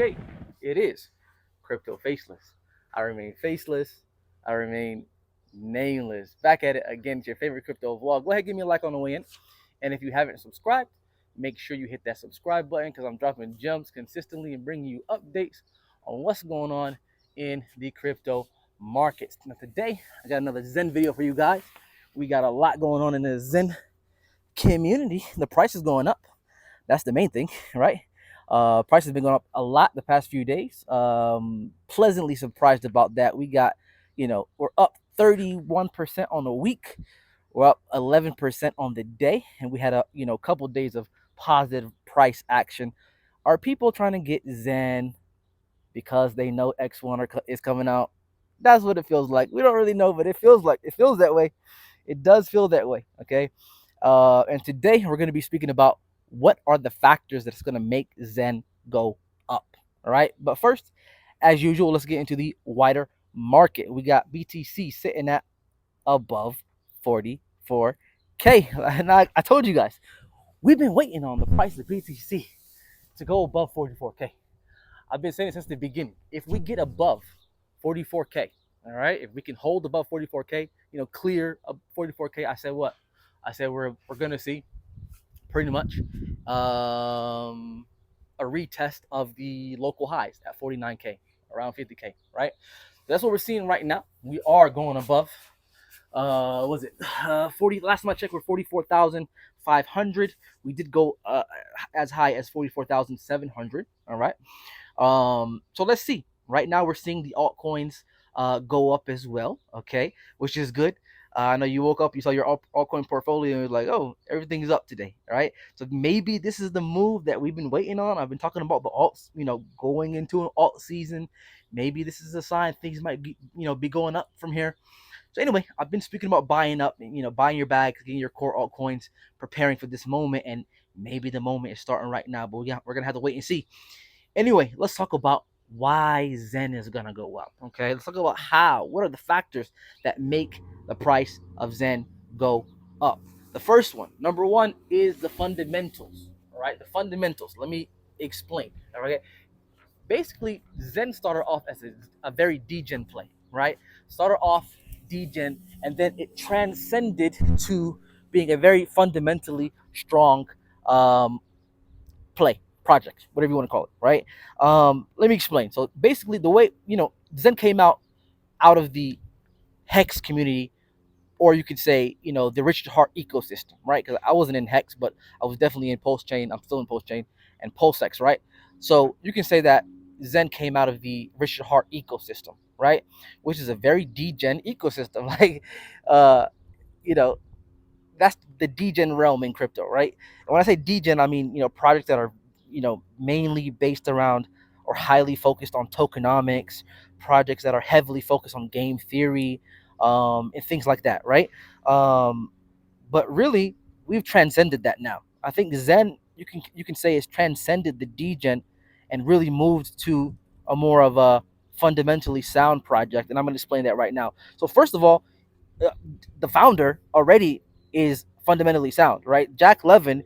appreciate, it is Crypto Faceless. I remain faceless. I remain nameless. Back at it again. It's your favorite crypto vlog. Go ahead, give me a like on the way in. And if you haven't subscribed, make sure you hit that subscribe button because I'm dropping gems consistently and bringing you updates on what's going on in the crypto markets. Now today, I got another Zen video for you guys. We got a lot going on in the Zen community. The price is going up. That's the main thing, right? Price has been going up a lot the past few days. Pleasantly surprised about that. We got, we're up 31% on the week. We're up 11% on the day, and we had a couple days of positive price action. Are people trying to get Zen because they know X1 is coming out? That's what it feels like. We don't really know, but it feels that way. It does feel that way. Okay. And today we're going to be speaking about what are the factors that's going to make Zen go up. All right. But first, as usual, let's get into the wider market. We got BTC sitting at above 44K. And I told you guys, we've been waiting on the price of BTC to go above 44K. I've been saying it since the beginning. If we get above 44K, all right, if we can hold above 44K, clear up 44K, I said what? I said we're gonna see pretty much a retest of the local highs at 49K, around 50K, right? That's what we're seeing right now. We are going above. Was it 40? Last time I checked, we're 44,500. We did go as high as 44,700. All right. So let's see. Right now, we're seeing the altcoins go up as well. Okay, which is good. I know you woke up, you saw your altcoin portfolio, and you're like, oh, everything's up today, right? So maybe this is the move that we've been waiting on. I've been talking about the alts, going into an alt season. Maybe this is a sign things might be going up from here. So anyway, I've been speaking about buying up, buying your bags, getting your core altcoins, preparing for this moment, and maybe the moment is starting right now. But we're gonna have to wait and see. Anyway, let's talk about why Zen is gonna go up. Okay, let's talk about how. What are the factors that make the price of Zen go up? The first one, number one, is the fundamentals. All right, the fundamentals. Let me explain. All right, basically, Zen started off as a very degen play. Right, started off degen, and then it transcended to being a very fundamentally strong play project, whatever you want to call it, right? Let me explain. So basically, the way Zen came out of the Hex community, or you could say the Richard Hart ecosystem, right? Because I wasn't in Hex, but I was definitely in Post Chain. I'm still in Post Chain and PulseX, right? So you can say that Zen came out of the Richard Hart ecosystem, right? Which is a very degen ecosystem. Like, you know, that's the degen realm in crypto, right? And when I say degen, I mean projects that are mainly based around or highly focused on tokenomics, projects that are heavily focused on game theory, and things like that, right? Um, but really, we've transcended that now. I think Zen, you can say, has transcended the degen and really moved to a more of a fundamentally sound project, and I'm going to explain that right now. So first of all, uh, the founder already is fundamentally sound, right? Jack Levin,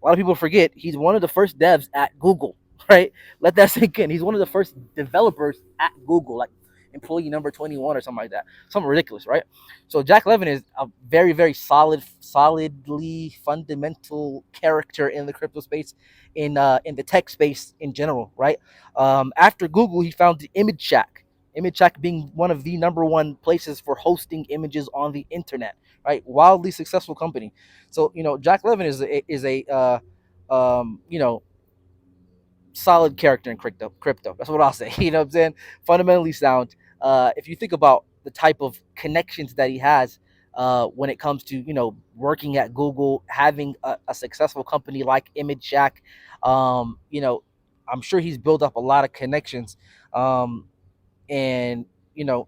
a lot of people forget, he's one of the first devs at Google, right? Let that sink in. He's one of the first developers at Google, like employee number 21 or something like that. Something ridiculous, right? So Jack Levin is a very, very solidly fundamental character in the crypto space, in the tech space in general, right? After Google, he founded Image Shack. Image Shack being one of the number one places for hosting images on the internet, right? Wildly successful company. So Jack Levin is a solid character in crypto. Crypto. That's what I'll say. You know what I'm saying? Fundamentally sound. If you think about the type of connections that he has when it comes to working at Google, having a successful company like Image Shack, I'm sure he's built up a lot of connections, and you know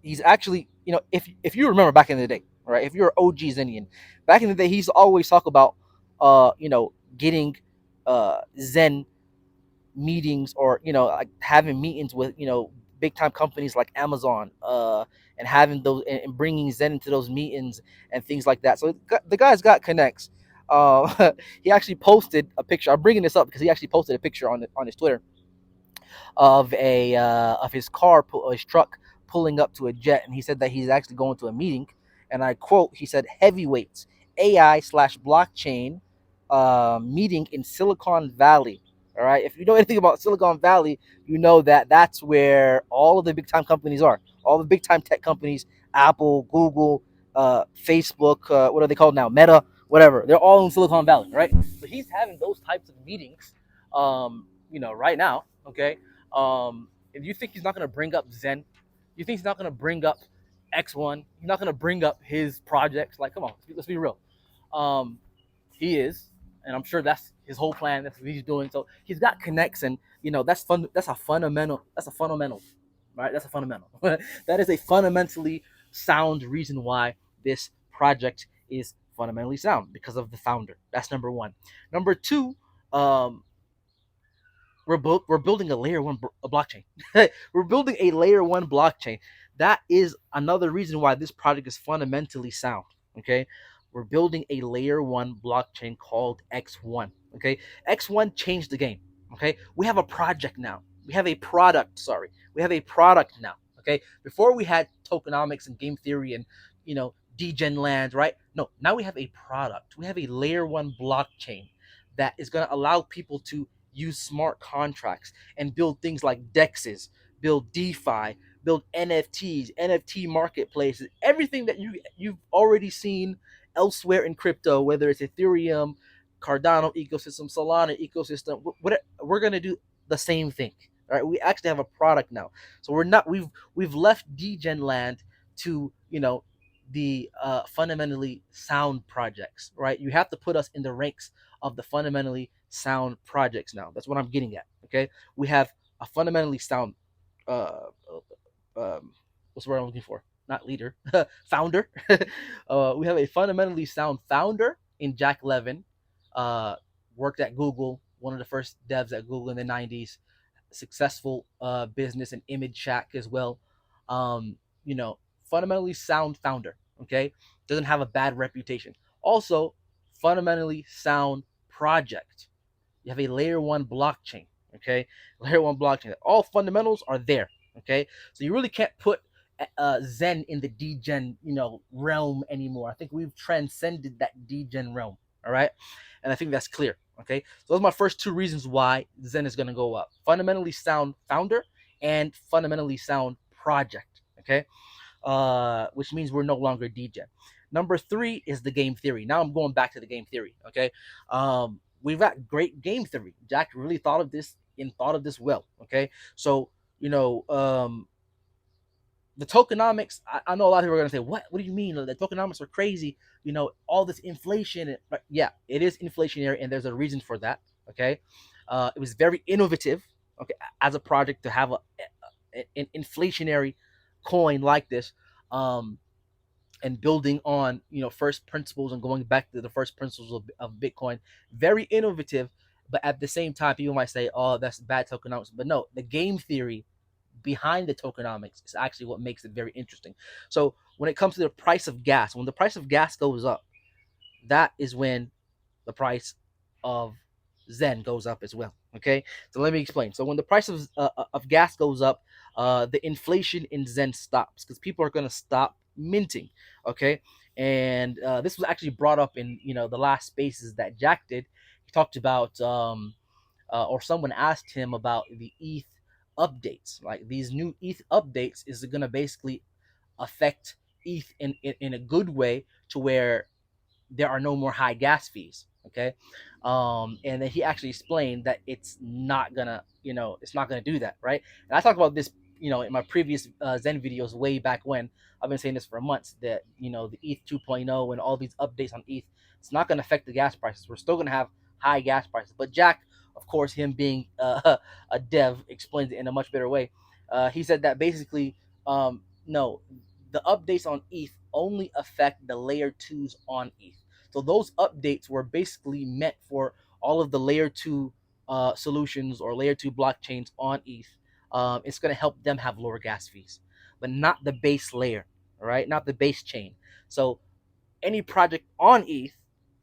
he's actually, if you remember back in the day, right? If you're an OG Zenian, back in the day, he's always talk about, getting Zen meetings, or like having meetings with big time companies like Amazon, and having those and bringing Zen into those meetings and things like that. So the guy's got connects. He actually posted a picture. I'm bringing this up because he actually posted a picture on his Twitter of his car, his truck pulling up to a jet, and he said that he's actually going to a meeting. And I quote, he said, "Heavyweights, AI slash blockchain meeting in Silicon Valley." All right, if you know anything about Silicon Valley, you know that that's where all of the big time companies are. All the big time tech companies, Apple, Google, Facebook, what are they called now? Meta, whatever. They're all in Silicon Valley, right? So he's having those types of meetings, right now. Okay, if you think he's not going to bring up Zen, you think he's not going to bring up X1, he's not going to bring up his projects. Like, come on, let's be real. Um, he is, and I'm sure that's his whole plan. That's what he's doing. So he's got connects, and that's fun. That's a fundamental. That's a fundamental, right? That's a fundamental. That is a fundamentally sound reason why this project is fundamentally sound because of the founder. That's number one. Number two, um, we're building a layer one a blockchain. We're building a layer one blockchain. That is another reason why this project is fundamentally sound. Okay, we're building a layer one blockchain called X1. Okay, X1 changed the game. Okay, we have a project now. We have a product. Sorry, we have a product now. Okay, before we had tokenomics and game theory and degen land, right? No, now we have a product. We have a layer one blockchain that is going to allow people to use smart contracts and build things like dexes, build DeFi, build NFTs, NFT marketplaces, everything that you've already seen elsewhere in crypto, whether it's Ethereum, Cardano ecosystem, Solana ecosystem. We're gonna do the same thing. All right, we actually have a product now, so we're not we've left degen land to the fundamentally sound projects, right? You have to put us in the ranks of the fundamentally sound projects now. That's what I'm getting at. Okay, we have a fundamentally sound, uh, what's the word I'm looking for? Not leader, founder. We have a fundamentally sound founder in Jack Levin. Uh, Worked at Google, one of the first devs at Google in the '90s. Successful business and image shack as well. Um, Fundamentally sound founder. Okay, doesn't have a bad reputation. Also, fundamentally sound project. You have a layer one blockchain. Okay, layer one blockchain. All fundamentals are there. Okay, so you really can't put Zen in the degen realm anymore. I think we've transcended that degen realm. All right, and I think that's clear. Okay, so those are my first two reasons why Zen is going to go up: fundamentally sound founder and fundamentally sound project. Okay, which means we're no longer degen. Number three is the game theory. Now I'm going back to the game theory. Okay, we've got great game theory. Jack really thought of this and thought of this well. Okay, so the tokenomics. I know a lot of people are going to say, "What? What do you mean? The tokenomics are crazy? All this inflation." But yeah, it is inflationary, and there's a reason for that. Okay, it was very innovative. Okay, as a project to have an inflationary coin like this, um, and building on first principles and going back to the first principles of Bitcoin, very innovative. But at the same time, people might say, "Oh, that's bad tokenomics." But no, the game theory behind the tokenomics is actually what makes it very interesting. So when it comes to the price of gas, when the price of gas goes up, that is when the price of Zen goes up as well. Okay, so let me explain. So when the price of gas goes up, the inflation in Zen stops because people are going to stop minting. Okay, and this was actually brought up in the last spaces that Jack did. He talked about or someone asked him about the ETH updates. Like these new ETH updates is going to basically affect ETH in a good way to where there are no more high gas fees. Okay, and then he actually explained that it's not gonna it's not gonna do that, right? And I talked about this in my previous Zen videos way back when. I've been saying this for months that the ETH 2.0 and all these updates on ETH, it's not gonna affect the gas prices. We're still gonna have high gas prices. But Jack, of course, him being a dev, explains it in a much better way. He said that basically, no, the updates on ETH only affect the layer twos on ETH. So those updates were basically meant for all of the layer two solutions or layer two blockchains on ETH. It's going to help them have lower gas fees, but not the base layer, all right? Not the base chain. So any project on ETH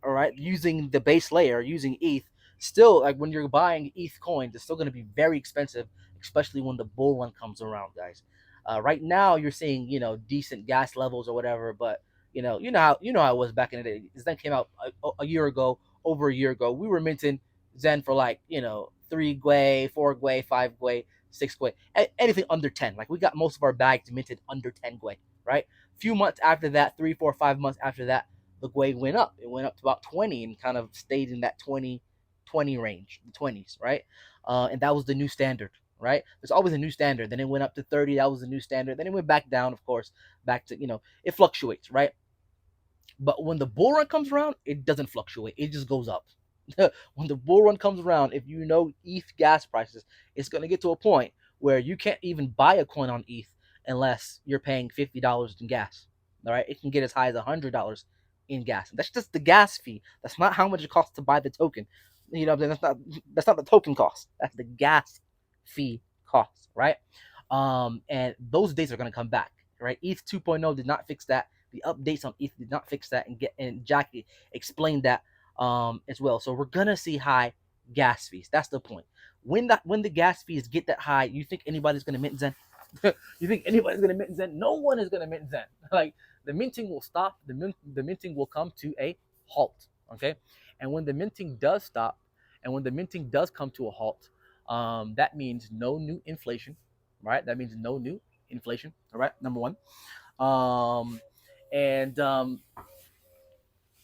all right, using the base layer, using ETH, still like when you're buying ETH coins, it's still going to be very expensive, especially when the bull run comes around, guys. Right now, you're seeing decent gas levels or whatever, but you know how it was back in the day. Zen came out a year ago, over a year ago. We were minting Zen for like 3 gwei, 4 gwei, 5 gwei, 6 gwei, anything under 10. Like we got most of our bags minted under 10 gwei, right? Few months after that, 3, 4, 5 months after that, the Gwei went up. It went up to about 20 and kind of stayed in that 20 range, the 20s, right? And that was the new standard, right? There's always a new standard. Then it went up to 30. That was the new standard. Then it went back down, of course, back to, it fluctuates, right? But when the bull run comes around, it doesn't fluctuate. It just goes up. When the bull run comes around, if you know ETH gas prices, it's going to get to a point where you can't even buy a coin on ETH unless you're paying $50 in gas. All right, it can get as high as $100 in gas. That's just the gas fee. That's not how much it costs to buy the token. That's not the token cost. That's the gas fee cost, right? And those days are going to come back, right? ETH 2.0 did not fix that. The updates on ETH did not fix that, and Jackie explained that as well. So we're gonna see high gas fees. That's the point. When the gas fees get that high, you think anybody's gonna mint Zen? You think anybody's gonna mint Zen? No one is gonna mint Zen. Like the minting will stop. The minting will come to a halt. Okay, and when the minting does stop, and when the minting does come to a halt, that means no new inflation, right? That means no new inflation. All right, number one. And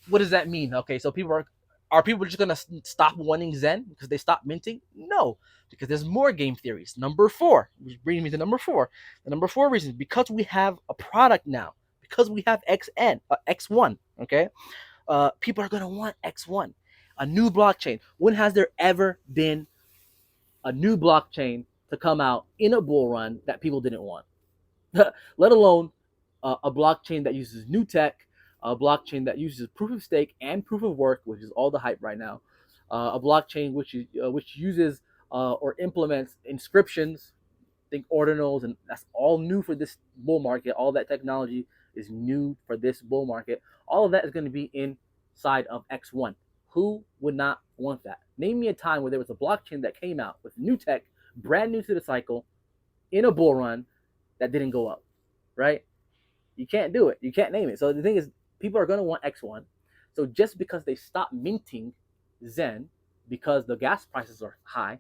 what does that mean? Okay, so people are people just gonna stop wanting Zen because they stop minting? No, because there's more game theories. Number four, which brings me to number four. The number four reason, because we have a product now, because we have X1. Okay, people are gonna want X1, a new blockchain. When has there ever been a new blockchain to come out in a bull run that people didn't want? Let alone a blockchain that uses new tech, a blockchain that uses proof of stake and proof of work, which is all the hype right now, a blockchain which uses or implements inscriptions, think ordinals, and that's all new for this bull market. All that technology is new for this bull market. All of that is going to be inside of X1. Who would not want that? Name me a time where there was a blockchain that came out with new tech, brand new to the cycle, in a bull run that didn't go up, right? You can't do it. You can't name it. So the thing is, people are going to want X1. So just because they stop minting Zen because the gas prices are high,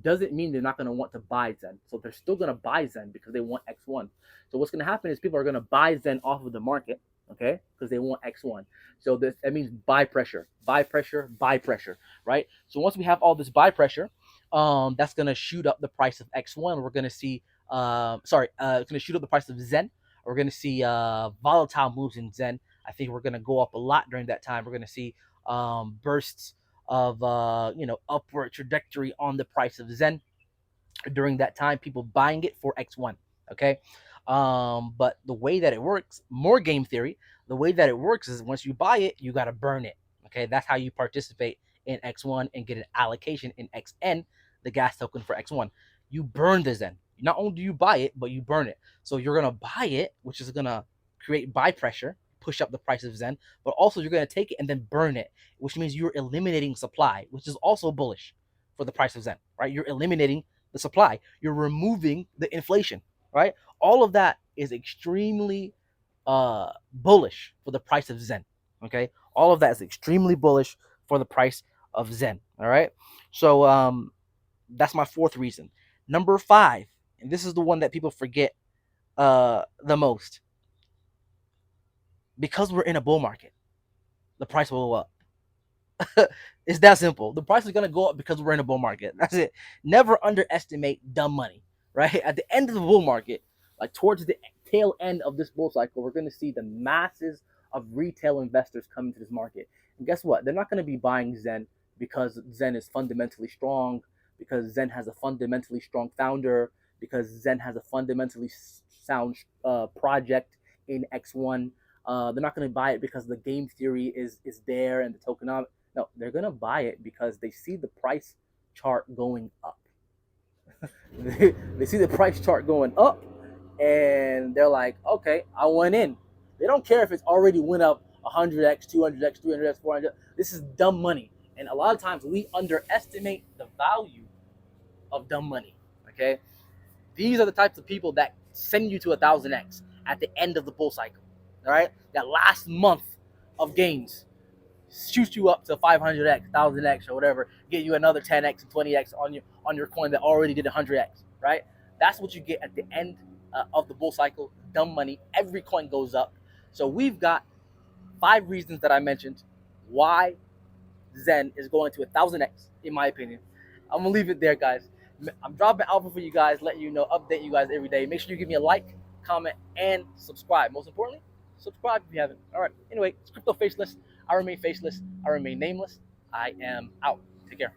doesn't mean they're not going to want to buy Zen. So they're still going to buy Zen because they want X1. So what's going to happen is people are going to buy Zen off of the market, okay, because they want X1. So that means buy pressure, buy pressure, buy pressure, right? So once we have all this buy pressure, that's going to shoot up the price of X1. We're going to see, it's going to shoot up the price of Zen. We're going to see volatile moves in Zen. I think we're going to go up a lot during that time. We're going to see bursts of upward trajectory on the price of Zen during that time. People buying it for X1. Okay, but the way that it works, more game theory. The way that it works is once you buy it, you got to burn it. Okay, that's how you participate in X1 and get an allocation in XN, the gas token for X1. You burn the Zen. Not only do you buy it, but you burn it. So you're gonna buy it, which is gonna create buy pressure, push up the price of Zen, but also you're gonna take it and then burn it, which means you're eliminating supply, which is also bullish for the price of Zen, right? You're eliminating the supply, you're removing the inflation, right? All of that is extremely bullish for the price of Zen. Okay, all of that is extremely bullish for the price of Zen. All right, so that's my fourth reason. Number five, and this is the one that people forget the most. Because we're in a bull market, the price will go up. It's that simple. The price is gonna go up because we're in a bull market. That's it. Never underestimate dumb money, right? At the end of the bull market, like towards the tail end of this bull cycle, we're gonna see the masses of retail investors come into this market. And guess what? They're not gonna be buying Zen because Zen is fundamentally strong, because Zen has a fundamentally strong founder, because Zen has a fundamentally sound project in X1. They're not going to buy it because the game theory is there and the tokenomics. No, they're going to buy it because they see the price chart going up. They see the price chart going up, and they're like, okay, I went in. They don't care if it's already went up 100x, 200x, 300x, 400. This is dumb money, and a lot of times we underestimate the value of dumb money. Okay, these are the types of people that send you to 1,000x at the end of the bull cycle. All right, that last month of gains shoot you up to 500x, 1,000x, or whatever, get you another 10x and 20x on your coin that already did 100x. Right? That's what you get at the end of the bull cycle. Dumb money. Every coin goes up. So we've got 5 reasons that I mentioned why Zen is going to 1,000x, in my opinion. I'm gonna leave it there, guys. I'm dropping alpha for you guys, letting you know, update you guys every day. Make sure you give me a like, comment, and subscribe. Most importantly, subscribe if you haven't. All right. Anyway, it's Crypto Faceless. I remain faceless. I remain nameless. I am out. Take care.